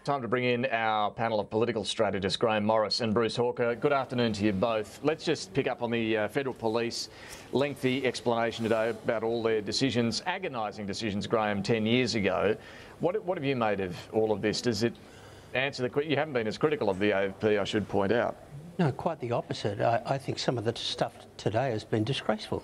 time to bring in our panel of political strategists, Grahame Morris and Bruce Hawker. Good afternoon to you both. Let's just pick up on the Federal Police lengthy explanation today about all their decisions, agonising decisions, Grahame, 10 years ago. What have you made of all of this? Does it answer the question? You haven't been as critical of the AFP, I should point out. No, quite the opposite. I think some of the stuff today has been disgraceful.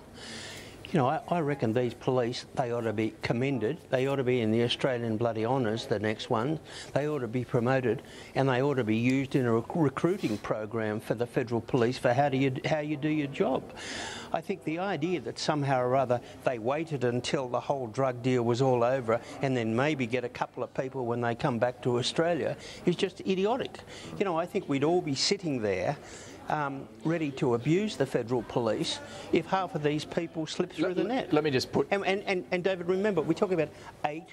You know, I reckon these police, they ought to be commended. They ought to be in the Australian Bloody Honours, the next one. They ought to be promoted, and they ought to be used in a recruiting program for the Federal Police for how you do your job. I think the idea that somehow or other they waited until the whole drug deal was all over and then maybe get a couple of people when they come back to Australia is just idiotic. You know, I think we'd all be sitting there ready to abuse the Federal Police if half of these people slip through the net. Let me just put... And David, remember, we're talking about 8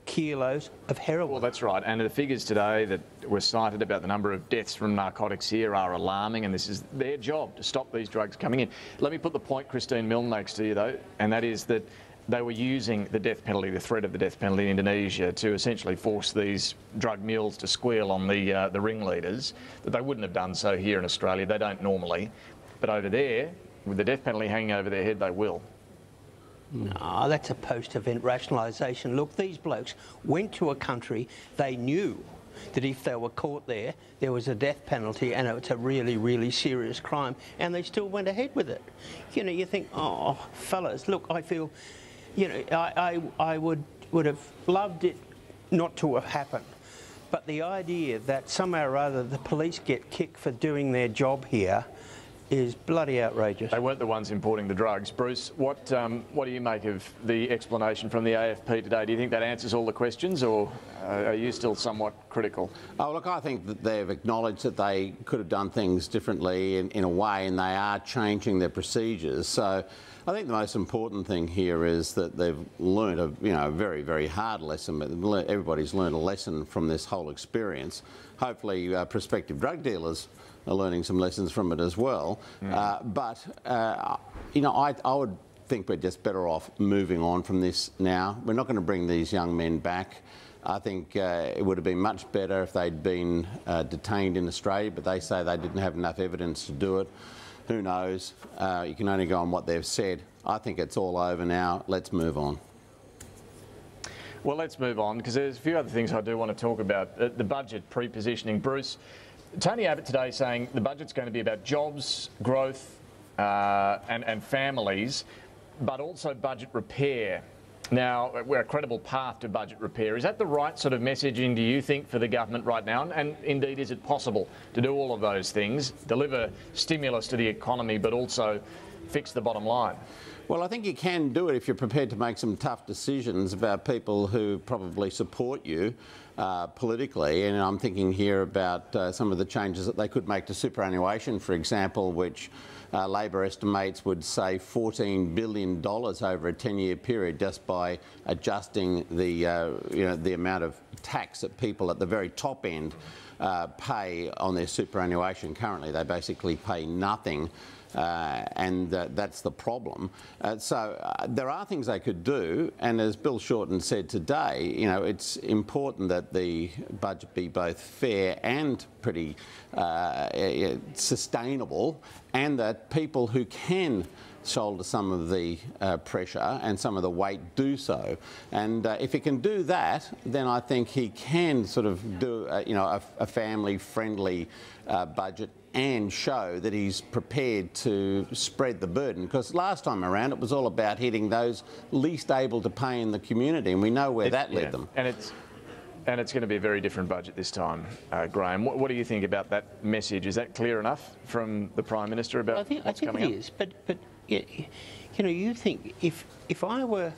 kilos of heroin. Well, that's right. And the figures today that were cited about the number of deaths from narcotics here are alarming, and this is their job, to stop these drugs coming in. Let me put the point Christine Milne makes to you, though, and that is that they were using the death penalty, the threat of the death penalty in Indonesia to essentially force these drug mules to squeal on the ringleaders, that they wouldn't have done so here in Australia. They don't normally. But over there, with the death penalty hanging over their head, they will. No, that's a post-event rationalisation. Look, these blokes went to a country they knew that if they were caught there, there was a death penalty and it's a really, really serious crime, and they still went ahead with it. You know, you think, oh, fellas, look, I feel... You know, I would have loved it not to have happened, but the idea that somehow or other the police get kicked for doing their job here is bloody outrageous. They weren't the ones importing the drugs. Bruce, what do you make of the explanation from the AFP today? Do you think that answers all the questions, or are you still somewhat critical? Oh, look, I think that they've acknowledged that they could have done things differently in a way, and they are changing their procedures. So I think the most important thing here is that they've learned a very, very hard lesson, but everybody's learned a lesson from this whole experience. Hopefully prospective drug dealers are learning some lessons from it as well. You know, I would think we're just better off moving on from this now. We're not going to bring these young men back. I think it would have been much better if they'd been detained in Australia, but they say they didn't have enough evidence to do it. Who knows? You can only go on what they've said. I think it's all over now. Let's move on. Well, let's move on, because there's a few other things I do want to talk about. The budget pre-positioning. Bruce, Tony Abbott today saying the budget's going to be about jobs, growth and families, but also budget repair. Now, we're a credible path to budget repair. Is that the right sort of messaging, do you think, for the government right now? And indeed, is it possible to do all of those things, deliver stimulus to the economy, but also fix the bottom line? Well, I think you can do it if you're prepared to make some tough decisions about people who probably support you politically. And I'm thinking here about some of the changes that they could make to superannuation, for example, which Labor estimates would save $14 billion over a 10-year period just by adjusting the the amount of tax that people at the very top end pay on their superannuation. Currently, they basically pay nothing. And that's the problem. There are things they could do, and as Bill Shorten said today, you know, it's important that the budget be both fair and pretty sustainable, and that people who can shoulder some of the pressure and some of the weight do so. And if he can do that, then I think he can sort of do a family-friendly budget and show that he's prepared to spread the burden. Because last time around it was all about hitting those least able to pay in the community, and we know where that led them. And it's going to be a very different budget this time, Grahame. What do you think about that message? Is that clear enough from the Prime Minister about what's coming up? I think it is, but you know, you think if I were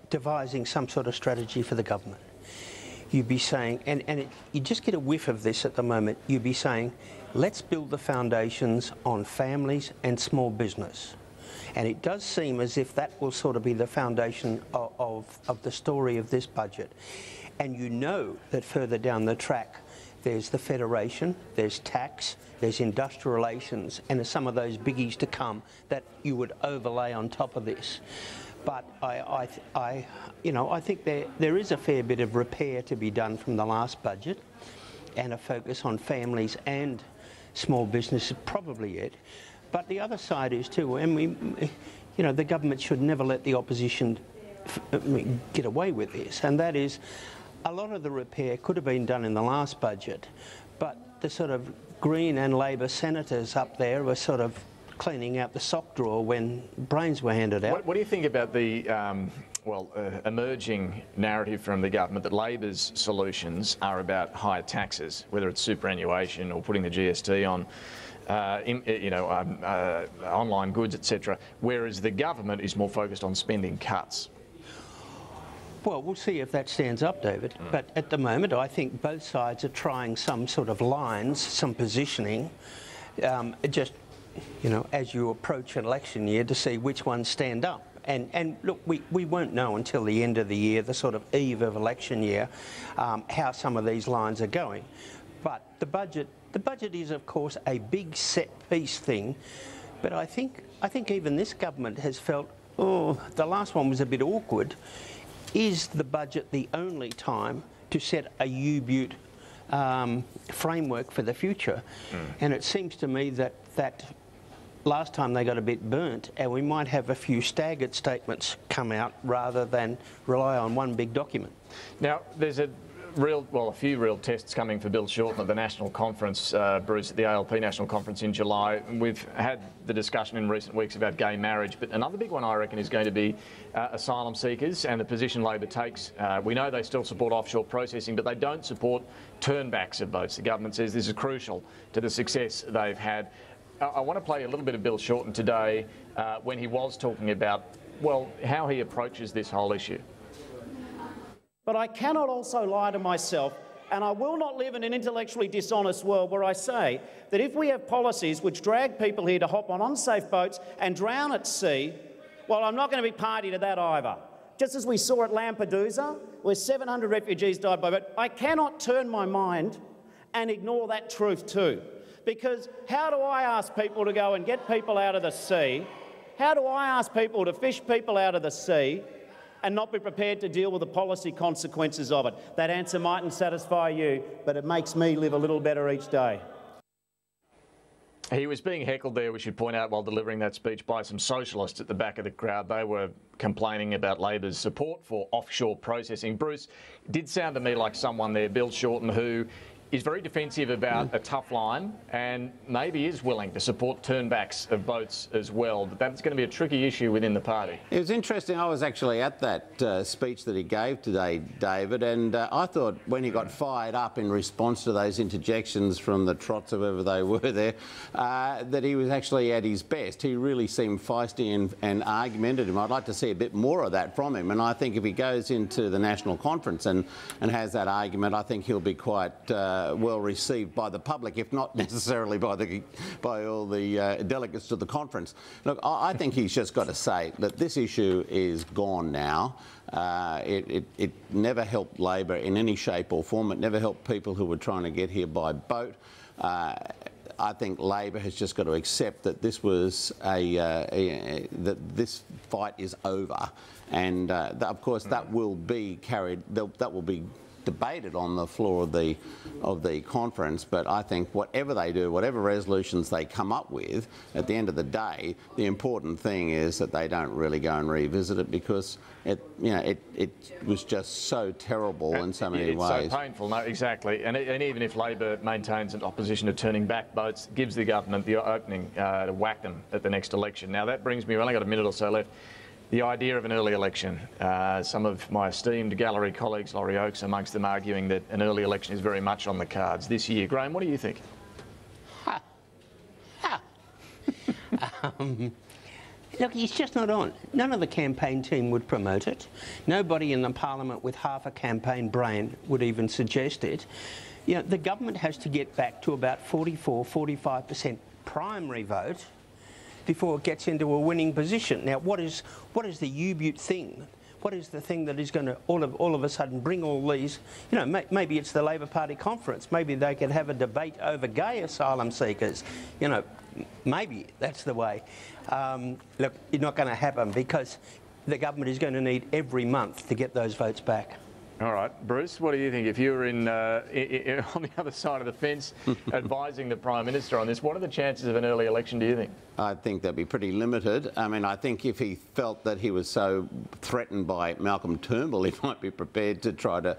devising some sort of strategy for the government, you'd be saying, you just get a whiff of this at the moment, you'd be saying, let's build the foundations on families and small business. And it does seem as if that will sort of be the foundation of the story of this budget. And you know that further down the track, there's the Federation, there's tax, there's industrial relations, and there's some of those biggies to come that you would overlay on top of this. But I think there is a fair bit of repair to be done from the last budget. and a focus on families and small businesses, probably it. But the other side is too, and the government should never let the opposition get away with this, and that is a lot of the repair could have been done in the last budget, but the sort of Green and Labor senators up there were sort of cleaning out the sock drawer when brains were handed out. What do you think about the emerging narrative from the government that Labor's solutions are about higher taxes, whether it's superannuation or putting the GST on online goods, etc., whereas the government is more focused on spending cuts? Well, we'll see if that stands up, David. But at the moment, I think both sides are trying some sort of lines, some positioning, just, as you approach an election year to see which ones stand up. And look, we won't know until the end of the year, the sort of eve of election year, how some of these lines are going. But the budget is, of course, a big set-piece thing. But I think even this government has felt, oh, the last one was a bit awkward. Is the budget the only time to set a U-Butte framework for the future? And it seems to me that last time they got a bit burnt, and we might have a few staggered statements come out rather than rely on one big document. Now, there's a few real tests coming for Bill Shorten at the National Conference, Bruce, at the ALP National Conference in July. We've had the discussion in recent weeks about gay marriage, but another big one, I reckon, is going to be asylum seekers and the position Labor takes. We know they still support offshore processing, but they don't support turnbacks of votes. The government says this is crucial to the success they've had. I want to play a little bit of Bill Shorten today when he was talking about, well, how he approaches this whole issue. But I cannot also lie to myself, and I will not live in an intellectually dishonest world where I say that if we have policies which drag people here to hop on unsafe boats and drown at sea, well, I'm not going to be party to that either. Just as we saw at Lampedusa, where 700 refugees died by boat, I cannot turn my mind and ignore that truth too. Because how do I ask people to go and get people out of the sea? How do I ask people to fish people out of the sea and not be prepared to deal with the policy consequences of it? That answer mightn't satisfy you, but it makes me live a little better each day. He was being heckled there, we should point out, while delivering that speech by some socialists at the back of the crowd. They were complaining about Labor's support for offshore processing. Bruce, it did sound to me like someone there, Bill Shorten, who is very defensive about a tough line and maybe is willing to support turnbacks of votes as well. But that's going to be a tricky issue within the party. It was interesting. I was actually at that speech that he gave today, David, and I thought when he got fired up in response to those interjections from the trots, whoever they were there, that he was actually at his best. He really seemed feisty and argumentative. I'd like to see a bit more of that from him. And I think if he goes into the National Conference and has that argument, I think he'll be quite well received by the public, if not necessarily by all the delegates to the conference. Look, I think he's just got to say that this issue is gone now. It never helped Labor in any shape or form. It never helped people who were trying to get here by boat. I think Labor has just got to accept that this was that this fight is over, and of course that will be that will be debated on the floor of the conference. But I think whatever they do, whatever resolutions they come up with, at the end of the day, the important thing is that they don't really go and revisit it, because it was just so terrible in so many ways. It's so painful, no, exactly. And even if Labor maintains an opposition to turning back votes, it gives the government the opening to whack them at the next election. Now that brings me, we've only got a minute or so left, the idea of an early election. Some of my esteemed gallery colleagues, Laurie Oakes amongst them, arguing that an early election is very much on the cards this year. Grahame, what do you think? Look, it's just not on. None of the campaign team would promote it. Nobody in the parliament with half a campaign brain would even suggest it. You know, the government has to get back to about 44–45% primary vote before it gets into a winning position. Now, what is the U-Butte thing? What is the thing that is going to all of a sudden bring all these? You know, maybe it's the Labor Party conference. Maybe they could have a debate over gay asylum seekers. You know, maybe that's the way. Look, it's not going to happen, because the government is going to need every month to get those votes back. All right, Bruce, what do you think? If you were on the other side of the fence advising the Prime Minister on this, what are the chances of an early election, do you think? I think they'd be pretty limited. I mean, I think if he felt that he was so threatened by Malcolm Turnbull, he might be prepared to try to,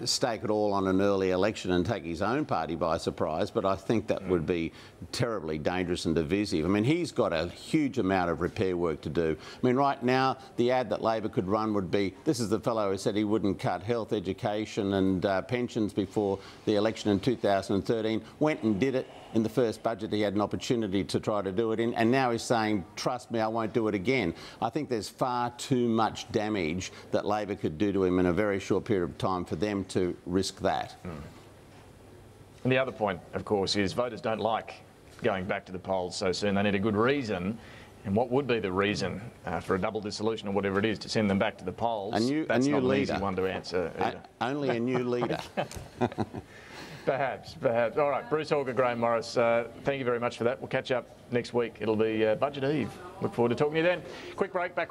stake it all on an early election and take his own party by surprise. But I think that would be terribly dangerous and divisive. I mean, he's got a huge amount of repair work to do. I mean, right now, the ad that Labor could run would be, this is the fellow who said he wouldn't cut health, education and pensions before the election in 2013, went and did it. In the first budget, he had an opportunity to try to do it in, and now he's saying, trust me, I won't do it again. I think there's far too much damage that Labor could do to him in a very short period of time for them to risk that. And the other point, of course, is voters don't like going back to the polls so soon. They need a good reason. And what would be the reason for a double dissolution or whatever it is to send them back to the polls? That's not an easy one to answer either. Only a new leader. Perhaps. All right, Bruce, Hawker, Grahame Morris, thank you very much for that. We'll catch up next week. It'll be Budget Eve. Look forward to talking to you then. Quick break, back.